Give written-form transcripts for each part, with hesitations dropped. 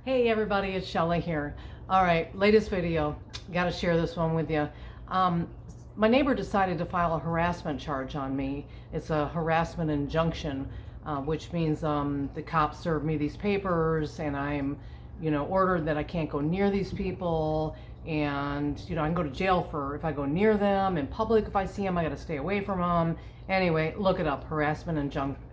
Hey everybody, it's Shelly here. All right, latest video. Got to share this one with you. My neighbor decided to file a harassment charge on me. It's a harassment injunction, which means the cops served me these papers, and I'm, ordered that I can't go near these people, and I can go to jail for if I go near them in public. If I see them, I got to stay away from them. Anyway, look it up, harassment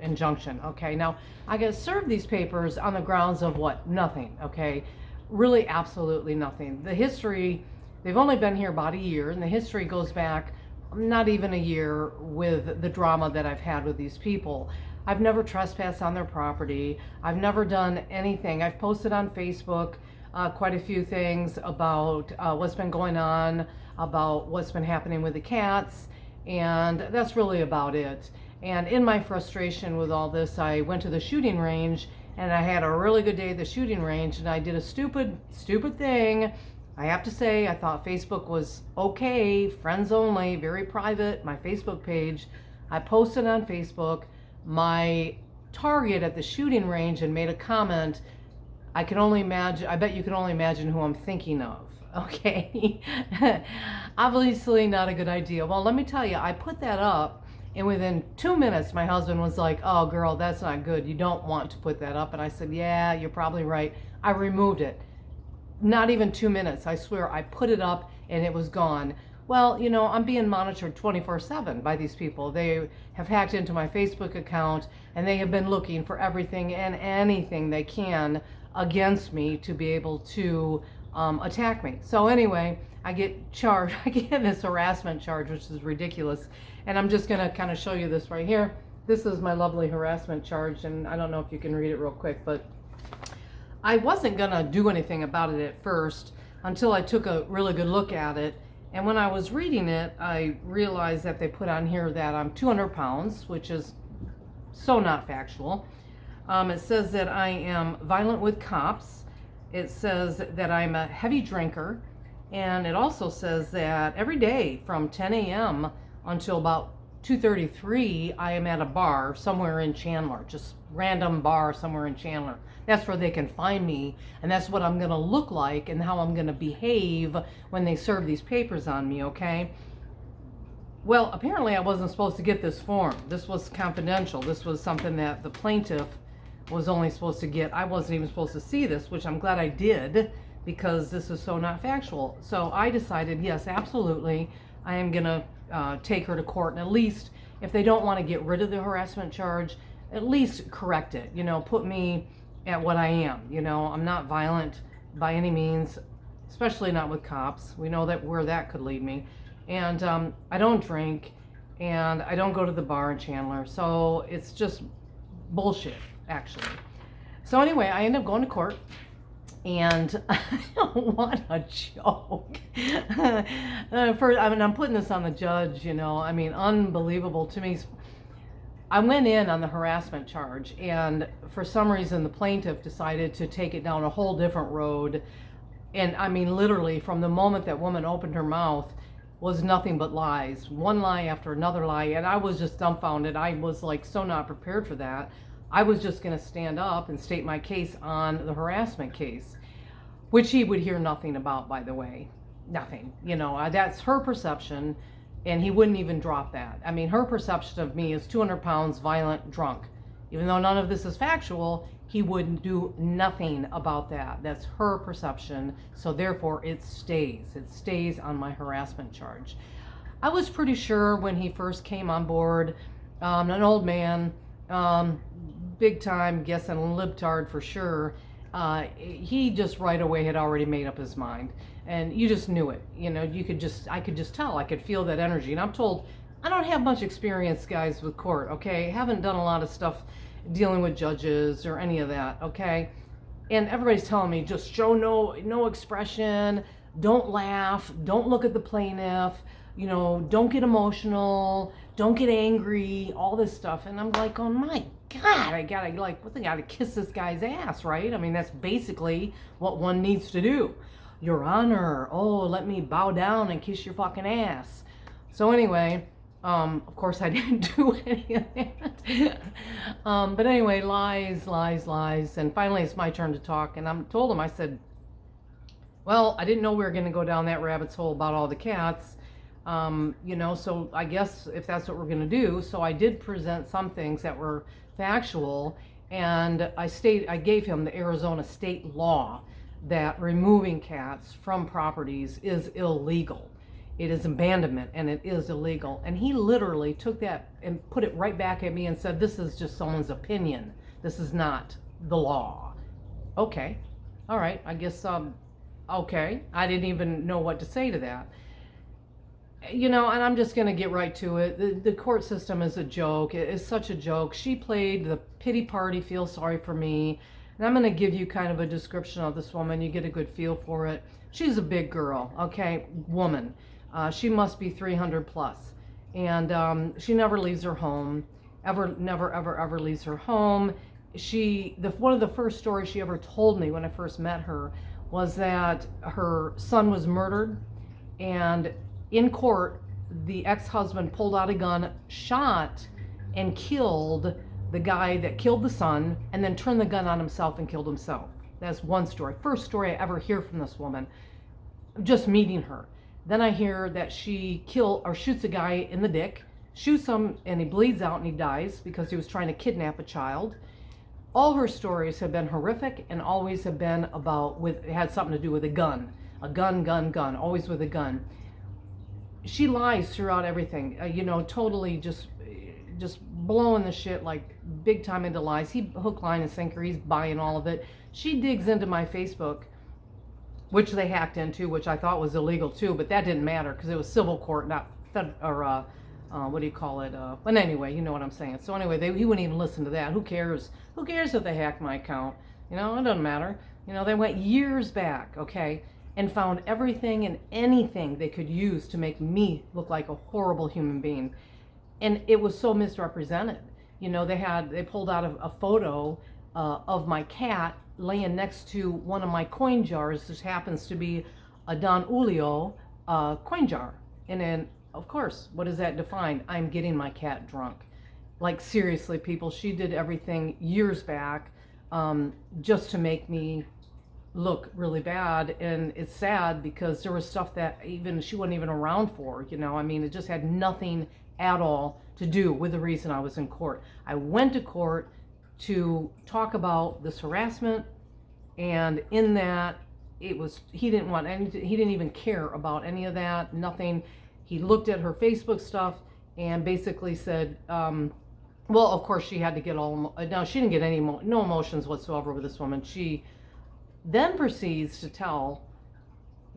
injunction. Okay, now I get served these papers on the grounds of what? Nothing. Okay, really, absolutely nothing. The history, they've only been here about a year, and the history goes back not even a year with the drama that I've had with these people. I've never trespassed on their property. I've never done anything. I've posted on Facebook quite a few things about what's been going on, about what's been happening with the cats, and that's really about it. And in my frustration with all this, I went to the shooting range, and I had a really good day at the shooting range, and I did a stupid thing. I have to say, I thought Facebook was okay, friends only, very private, my Facebook page. I posted on Facebook my target at the shooting range and made a comment. I bet you can only imagine who I'm thinking of. Okay. Obviously not a good idea. Well, let me tell you, I put that up, and within 2 minutes my husband was like, "Oh girl, that's not good. You don't want to put that up." And I said, "Yeah, you're probably right." I removed it. Not even 2 minutes. I swear, I put it up and it was gone. Well, I'm being monitored 24/7 by these people. They have hacked into my Facebook account, and they have been looking for everything and anything they can against me to be able to attack me. So anyway, I get charged. I get this harassment charge, which is ridiculous. And I'm just going to kind of show you this right here. This is my lovely harassment charge, and I don't know if you can read it real quick, but I wasn't going to do anything about it at first until I took a really good look at it. And when I was reading it, I realized that they put on here that I'm 200 pounds, which is so not factual. It says that I am violent with cops. It says that I'm a heavy drinker. And it also says that every day from 10 a.m. until about 2:33, I am at a bar somewhere in Chandler, just random bar somewhere in Chandler. That's where they can find me, and that's what I'm going to look like and how I'm going to behave when they serve these papers on me, okay? Well, apparently I wasn't supposed to get this form. This was confidential. This was something that the plaintiff was only supposed to get. I wasn't even supposed to see this, which I'm glad I did, because this is so not factual. So I decided, yes, absolutely, I am going to take her to court, and at least, if they don't want to get rid of the harassment charge, at least correct it, put me at what I am. I'm not violent by any means, especially not with cops. We know that where that could lead me. And I don't drink, and I don't go to the bar in Chandler, so it's just bullshit, actually. So anyway, I end up going to court, and what a joke. I'm putting this on the judge, unbelievable to me. I went in on the harassment charge, and for some reason the plaintiff decided to take it down a whole different road. And literally from the moment that woman opened her mouth was nothing but lies, one lie after another lie, and I was just dumbfounded. I was like so not prepared for that. I was just going to stand up and state my case on the harassment case, which he would hear nothing about, by the way. Nothing. That's her perception, and he wouldn't even drop that. Her perception of me is 200 pounds, violent, drunk. Even though none of this is factual, he wouldn't do nothing about that. That's her perception, so therefore it stays. It stays on my harassment charge. I was pretty sure when he first came on board, an old man, big time, guessing libtard for sure, he just right away had already made up his mind, and you just knew it. I could just tell. I could feel that energy. And I'm told I don't have much experience, guys, with court. Okay, haven't done a lot of stuff dealing with judges or any of that. Okay, and everybody's telling me just show no expression, don't laugh, don't look at the plaintiff, don't get emotional, don't get angry, all this stuff. And I'm like, oh my God, I gotta kiss this guy's ass, right? That's basically what one needs to do. Your Honor, oh, let me bow down and kiss your fucking ass. So anyway, Of course, I didn't do any of that. But anyway, lies, lies, lies. And finally, it's my turn to talk. And I told him, I said, well, I didn't know we were going to go down that rabbit's hole about all the cats. So I guess if that's what we're going to do. So I did present some things that were factual. And I gave him the Arizona state law that removing cats from properties is illegal. It is abandonment and it is illegal. And he literally took that and put it right back at me and said, this is just someone's opinion. This is not the law. Okay. All right. I guess, okay. I didn't even know what to say to that. And I'm just going to get right to it. The court system is a joke. It is such a joke. She played the pity party, feel sorry for me. And I'm going to give you kind of a description of this woman. You get a good feel for it. She's a big girl, okay? Woman. She must be 300 plus. And she never leaves her home. Never, ever leaves her home. One of the first stories she ever told me when I first met her was that her son was murdered. And in court, the ex-husband pulled out a gun, shot, and killed the guy that killed the son, and then turned the gun on himself and killed himself. That's one story. First story I ever hear from this woman, just meeting her. Then I hear that she shoots a guy in the dick, shoots him, and he bleeds out and he dies because he was trying to kidnap a child. All her stories have been horrific and always have been it had something to do with a gun. A gun, always with a gun. She lies throughout everything, totally just blowing the shit like big time into lies. He hook, line, and sinker. He's buying all of it. She digs into my Facebook, which they hacked into, which I thought was illegal too, but that didn't matter because it was civil court, not what do you call it? But anyway, you know what I'm saying. So anyway, he wouldn't even listen to that. Who cares? Who cares if they hacked my account? It doesn't matter. They went years back, okay, and found everything and anything they could use to make me look like a horrible human being. And it was so misrepresented. They pulled out a photo of my cat laying next to one of my coin jars, which happens to be a Don Julio coin jar. And then, of course, what does that define? I'm getting my cat drunk. Like, seriously, people, she did everything years back just to make me look really bad. And it's sad because there was stuff that she wasn't even around for, it just had nothing at all to do with the reason I was in court. I went to court to talk about this harassment, and in that he didn't even care about any of that, nothing. He looked at her Facebook stuff and basically said, well, of course she had to get no, she didn't get no emotions whatsoever with this woman. She then proceeds to tell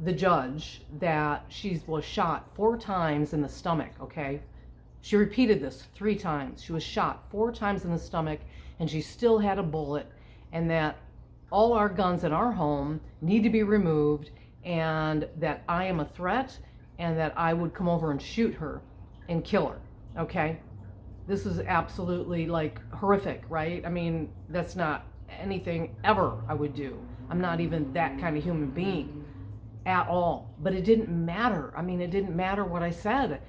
the judge that she was shot 4 times in the stomach, okay? She repeated this 3 times. She was shot 4 times in the stomach, and she still had a bullet, and that all our guns in our home need to be removed, and that I am a threat, and that I would come over and shoot her and kill her, okay? This is absolutely, horrific, right? That's not anything ever I would do. I'm not even that kind of human being at all. But it didn't matter. It didn't matter what I said.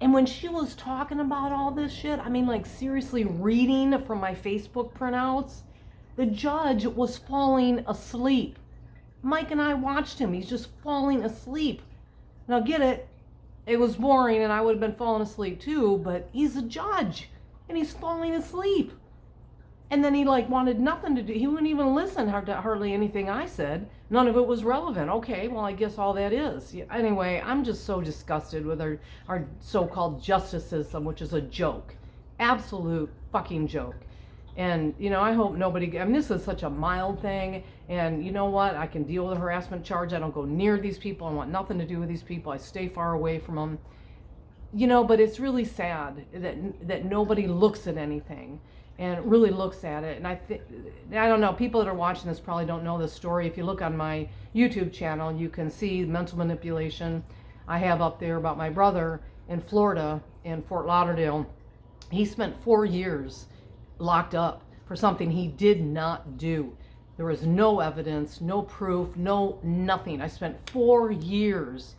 And when she was talking about all this shit, seriously reading from my Facebook printouts, the judge was falling asleep. Mike and I watched him. He's just falling asleep. Now get it, it was boring and I would have been falling asleep too, but he's a judge and he's falling asleep. And then he wanted nothing to do. He wouldn't even listen to hardly anything I said. None of it was relevant. Okay, well, I guess all that is. Anyway, I'm just so disgusted with our so-called justice system, which is a joke. Absolute fucking joke. And, I hope nobody, this is such a mild thing. And you know what? I can deal with a harassment charge. I don't go near these people. I want nothing to do with these people. I stay far away from them. But it's really sad that nobody looks at anything and really looks at it. And I don't know, people that are watching this probably don't know this story. If you look on my YouTube channel, you can see mental manipulation I have up there about my brother in Florida, in Fort Lauderdale. He spent 4 years locked up for something he did not do. There was no evidence, no proof, nothing. I spent 4 years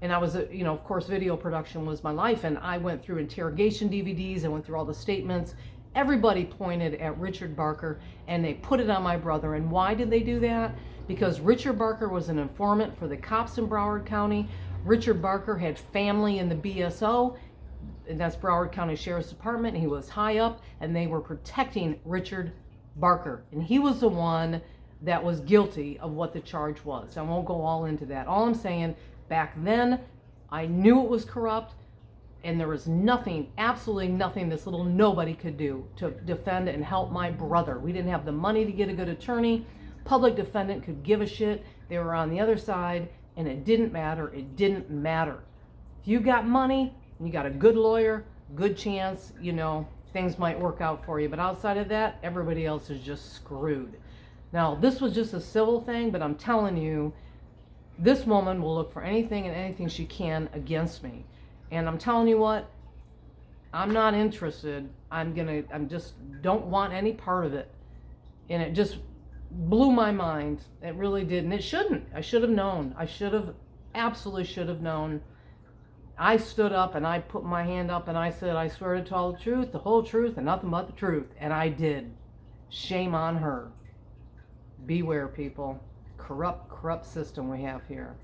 And I was, you know, of course, video production was my life. And I went through interrogation DVDs. I went through all the statements. Everybody pointed at Richard Barker and they put it on my brother. And why did they do that? Because Richard Barker was an informant for the cops in Broward County. Richard Barker had family in the BSO, and that's Broward County Sheriff's Department. He was high up, and they were protecting Richard Barker. And he was the one that was guilty of what the charge was. I won't go all into that. All I'm saying, back then, I knew it was corrupt, and there was nothing, absolutely nothing this little nobody could do to defend and help my brother. We didn't have the money to get a good attorney. Public defendant could give a shit. They were on the other side, and it didn't matter. It didn't matter. If you got money, and you got a good lawyer, good chance, you know, things might work out for you. But outside of that, everybody else is just screwed. Now, this was just a civil thing, but I'm telling you, this woman will look for anything and anything she can against me. And I'm telling you what, I'm not interested. I'm just don't want any part of it. And it just blew my mind. It really did. And it shouldn't. I should have known. Absolutely should have known. I stood up and I put my hand up and I said, I swear to tell the truth, the whole truth, and nothing but the truth. And I did. Shame on her. Beware, people. Corrupt system we have here.